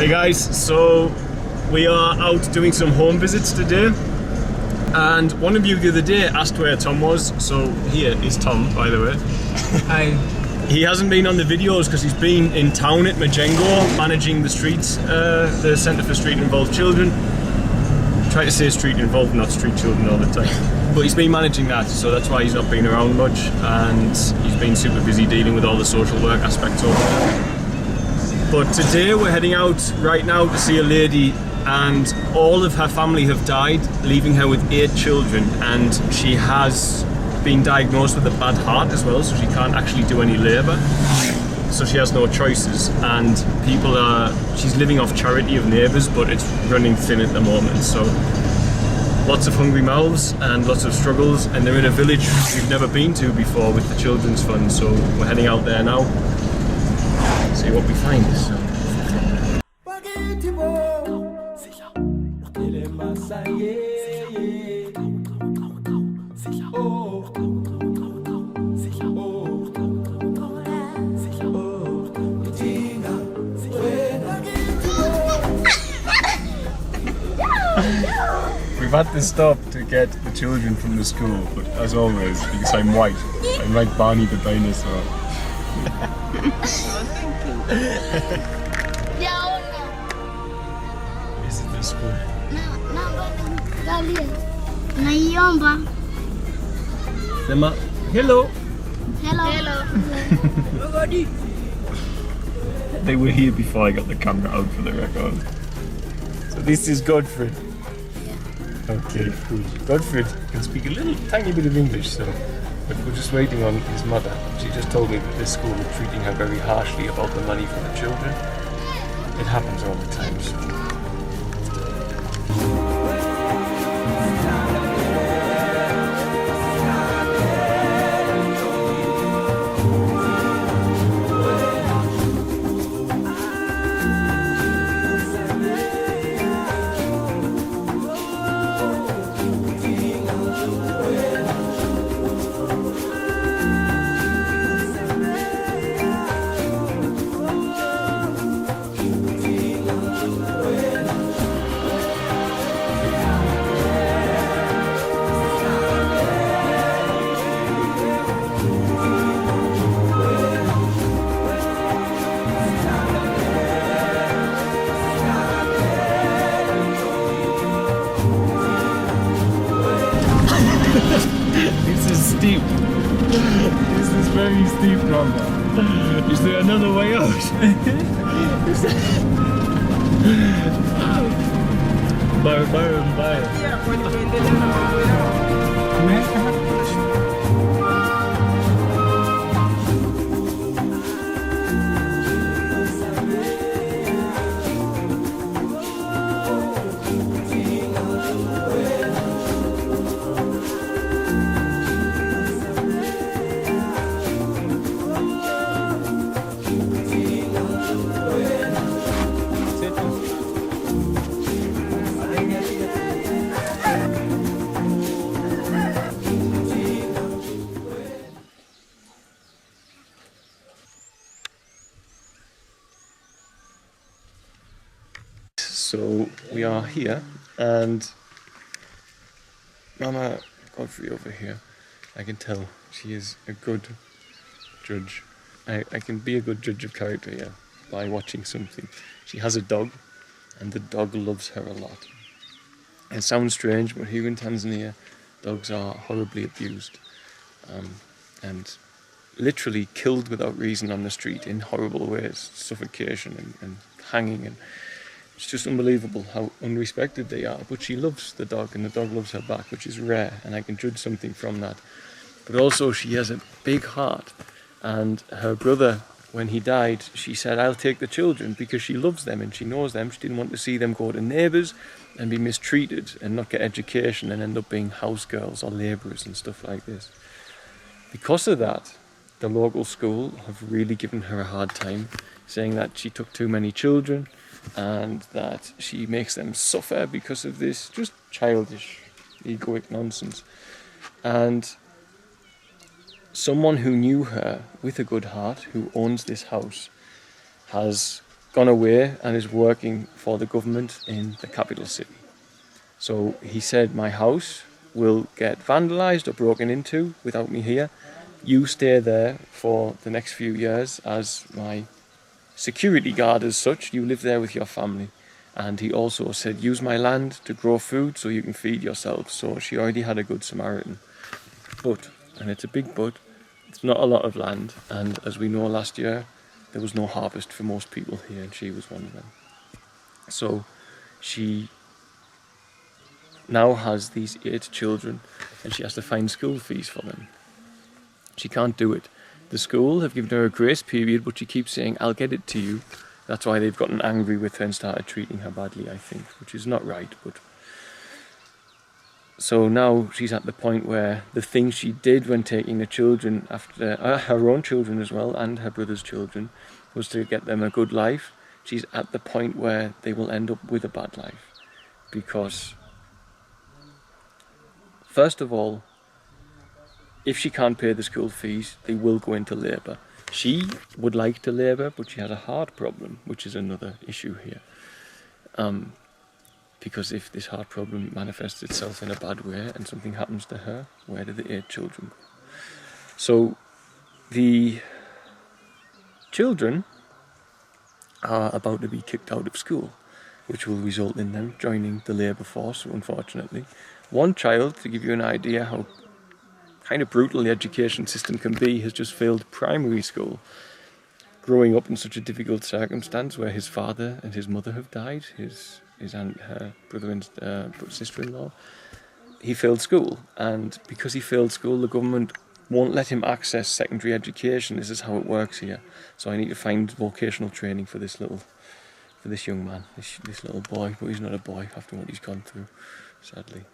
Hey guys, so we are out doing some home visits today, and one of you the other day asked where Tom was, so here is Tom, by the way. Hi. He hasn't been on the videos because he's been in town at Majengo managing the streets, the Centre for Street Involved Children. Try to say street involved, not street children all the time. But he's been managing that, so that's why he's not been around much, and he's been super busy dealing with all the social work aspects of it. But today we're heading out right now to see a lady, and all of her family have died, leaving her with 8 children, and she has been diagnosed with a bad heart as well, so she can't actually do any labour. So she has no choices, and she's living off charity of neighbours, but it's running thin at the moment. So lots of hungry mouths and lots of struggles, and they're in a village we've never been to before with the Children's Fund, so we're heading out there now. See what we find. So. We've had to stop to get the children from the school, but as always, because I'm white, I'm like Barney the dinosaur. This is the school. Sema, hello. Hello. They were here before I got the camera out for the record. So this is Godfrey. Okay, cool. Godfrey can speak a little tiny bit of English, so but we're just waiting on his mother. She just told me that this school is treating her very harshly about the money for the children. It happens all the time, so. This is steep. This is very steep, Rhonda. Is there another way out? Bye. So we are here, and Mama Godfrey over here, I can tell she is a good judge. I can be a good judge of character, yeah, by watching something. She has a dog, and the dog loves her a lot. It sounds strange, but here in Tanzania, dogs are horribly abused and literally killed without reason on the street in horrible ways, suffocation and hanging, and it's just unbelievable how unrespected they are. But she loves the dog, and the dog loves her back, which is rare, and I can judge something from that. But also she has a big heart, and her brother, when he died, she said, I'll take the children, because she loves them and she knows them. She didn't want to see them go to neighbours and be mistreated and not get education and end up being house girls or labourers and stuff like this. Because of that, the local school have really given her a hard time, saying that she took too many children and that she makes them suffer because of this just childish, egoic nonsense. And someone who knew her with a good heart, who owns this house, has gone away and is working for the government in the capital city. So he said, my house will get vandalised or broken into without me here. You stay there for the next few years as my security guard as such. You live there with your family. And he also said, use my land to grow food so you can feed yourself. So she already had a good Samaritan. But, and it's a big but, it's not a lot of land. And as we know, last year, there was no harvest for most people here, and she was one of them. So she now has these 8 children, and she has to find school fees for them. She can't do it. The school have given her a grace period, but she keeps saying, I'll get it to you. That's why they've gotten angry with her and started treating her badly, I think, which is not right. But so now she's at the point where the thing she did when taking the children, after her own children as well, and her brother's children, was to get them a good life. She's at the point where they will end up with a bad life. Because, first of all, if she can't pay the school fees, they will go into labour. She would like to labour, but she has a heart problem, which is another issue here. Because if this heart problem manifests itself in a bad way and something happens to her, where do the 8 children go? So the children are about to be kicked out of school, which will result in them joining the labour force, unfortunately. One child, to give you an idea how kind of brutal the education system can be, has just failed primary school, growing up in such a difficult circumstance where his father and his mother have died, his aunt, her brother and sister-in-law. He failed school, and because he failed school, the government won't let him access secondary education. This is how it works here. So I need to find vocational training for this young man, this little boy. But he's not a boy after what he's gone through, sadly.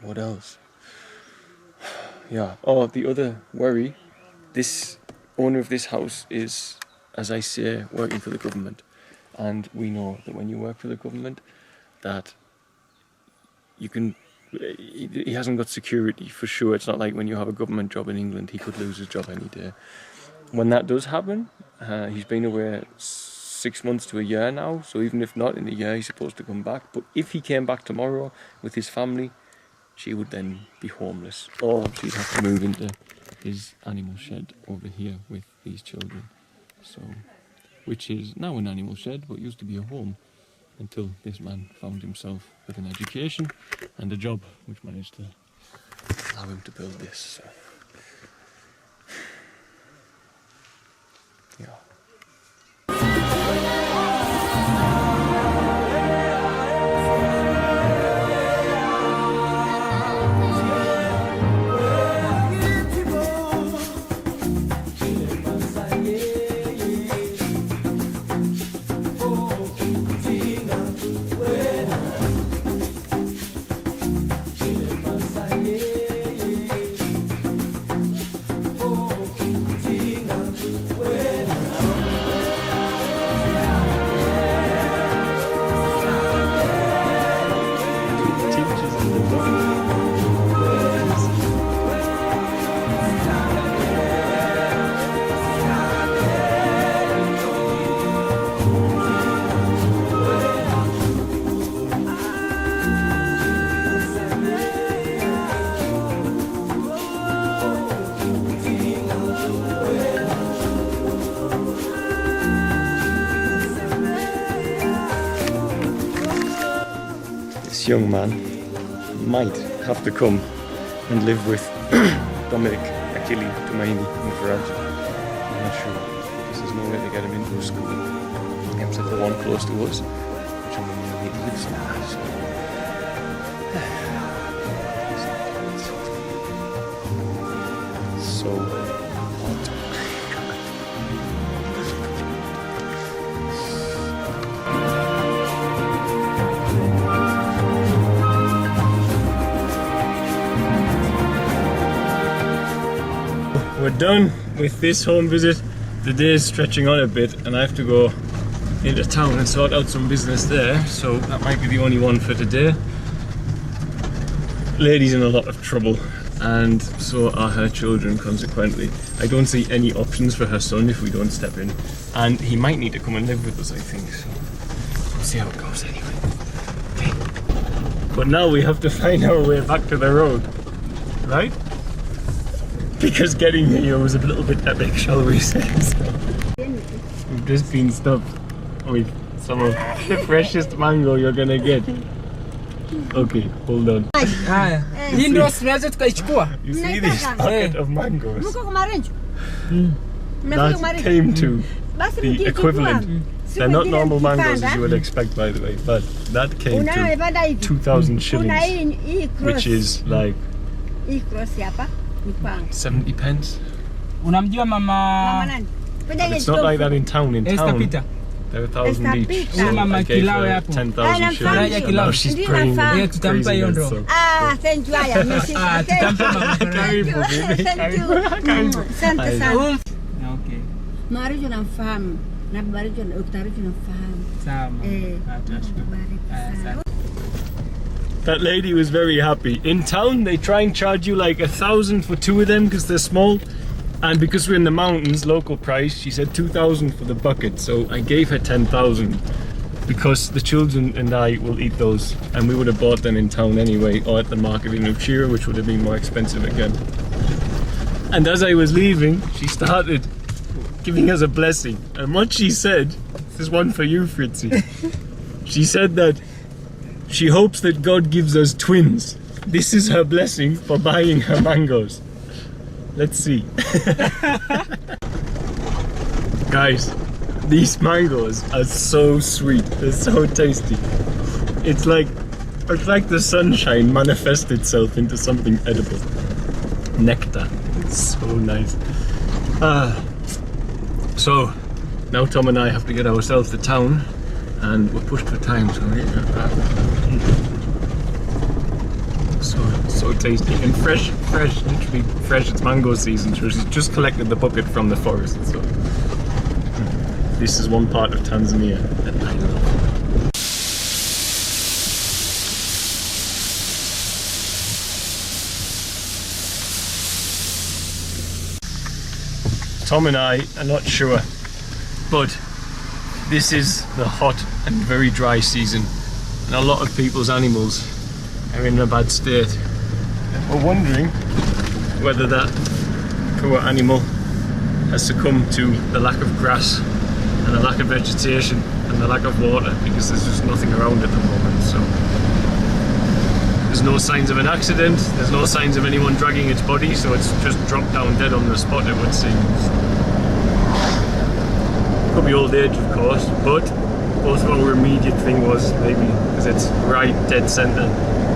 What else? Yeah. Oh, the other worry. This owner of this house is, as I say, working for the government. And we know that when you work for the government, that you can... He hasn't got security, for sure. It's not like when you have a government job in England, he could lose his job any day. When that does happen, he's been away 6 months to a year now, so even if not in a year, he's supposed to come back. But if he came back tomorrow with his family, she would then be homeless, or she'd have to move into his animal shed over here with these children. So, which is now an animal shed, but used to be a home until this man found himself with an education and a job, which managed to allow him to build this. So. Yeah. This young man might have to come and live with Dominic, Achille, Domaini and Farage. I'm not sure, because there's no way to get him into a school except the one close to us, which I'm going to need to live somewhere. So hot. We're done with this home visit. The day is stretching on a bit and I have to go into town and sort out some business there, so that might be the only one for today. Lady's in a lot of trouble. and so are her children consequently. I don't see any options for her son if we don't step in, and he might need to come and live with us, I think, so we'll see how it goes anyway. Okay. But now we have to find our way back to the road, right? Because getting here was a little bit epic, shall we say. So we've just been stopped with some of the freshest mango you're gonna get. Okay, hold on. You see this bucket of mangoes? That came to the equivalent. They're not normal mangoes as you would expect, by the way, but that came to 2,000 shillings, which is like 70 pence. And it's not like that in town. In town, they're 1,000 each. So I gave her 10,000 shillings. And now she's praying craziness. So. That lady was very happy. In town, they try and charge you like 1,000 for 2 of them because they're small. And because we're in the mountains, local price, she said 2,000 for the bucket. So I gave her 10,000 because the children and I will eat those. And we would have bought them in town anyway, or at the market in Uchira, which would have been more expensive again. And as I was leaving, she started giving us a blessing. And what she said, this is one for you, Fritzy. She said that she hopes that God gives us twins. This is her blessing for buying her mangoes. Let's see. Guys, these mangoes are so sweet. They're so tasty. It's like the sunshine manifests itself into something edible. Nectar. It's so nice. So now Tom and I have to get ourselves to town, and we're pushed for time. So tasty and fresh, literally fresh. It's mango season, so she's just collected the bucket from the forest. So this is one part of Tanzania that I love. Tom and I are not sure, but this is the hot and very dry season, and a lot of people's animals are in a bad state. We're wondering whether that poor animal has succumbed to the lack of grass and the lack of vegetation and the lack of water, because there's just nothing around at the moment. So there's no signs of an accident, there's no signs of anyone dragging its body, so it's just dropped down dead on the spot, it would seem. Could be old age, of course, but also our immediate thing was maybe because it's right dead centre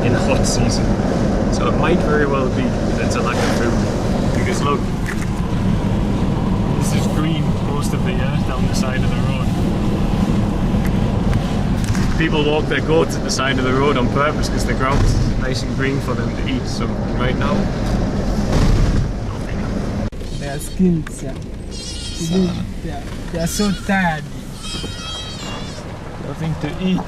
in hot season. So it might very well be that it's a lack of food. Because look, this is green most of the year down the side of the road. People walk their goats at the side of the road on purpose because the ground's nice and green for them to eat. So right now, nothing. Their skins, they are so tired. Nothing to eat.